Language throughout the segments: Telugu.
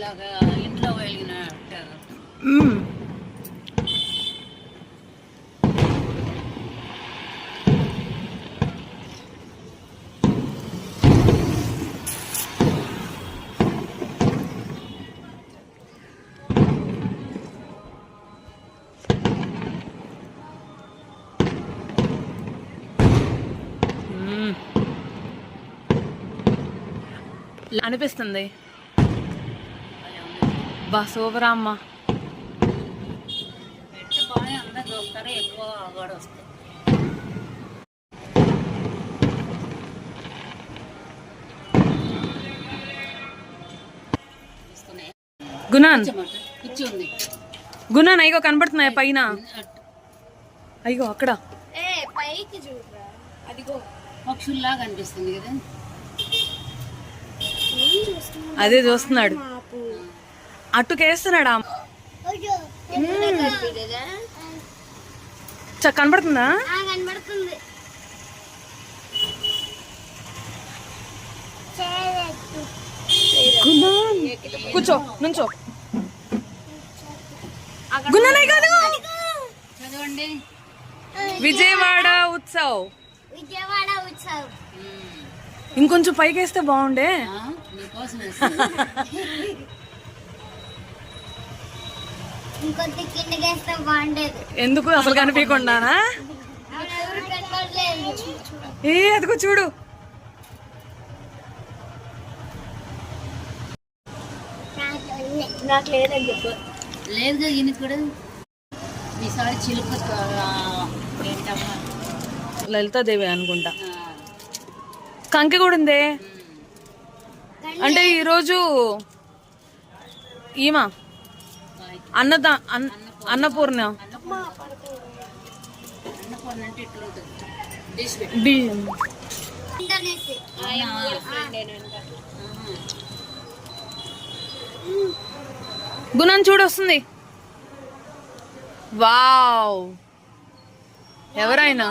ఇలాగా ఇంట్లో వెలిగిన అనిపిస్తుంది. బా సూపర్ అమ్మ. పెట్టి బాగానే అందరు చూస్తారు, ఎక్కువ కూడా వస్తాయి. గుణాన్ కూర్చుంది. గుణాన్ అయ్యో కనబడుతున్నాయి పైన. అయ్యో అక్కడ పక్షుల్లాగా అనిపిస్తుంది కదా. అదే చూస్తున్నాడు, అట్టుకేస్తున్నాడా. కనబడుతుందా? కూర్చో, నుంచో. గుణనై కాదు, చదవండి. విజయవాడ ఉత్సవ్. ఇంకొంచెం పైకి వేస్తే బాగుండే. ఎందుకు అసలు కనిపించకుండానా? ఏ అదిగో చూడు. నాకు లేదని చెప్పు. లేదుగా ఈయనకి కూడా. ఈసారి చిలుక లలితాదేవి అనుకుంటా. కంకి కూడా ఉందే. అంటే ఈరోజు ఈమా అన్నపూర్ణ గుణం చూడు వస్తుంది. వావ్, ఎవరైనా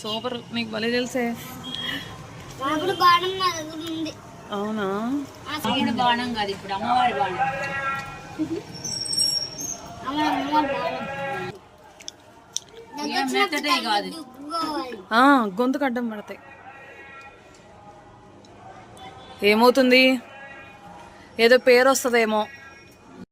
సూపర్. నీకు భలే తెలిసే. అవునా? బాణం కాదు, ఇప్పుడు అమ్మవారి బాణం. గొంతుకు అడ్డం పడతాయి. ఏమవుతుంది, ఏదో పేరు వస్తుందేమో.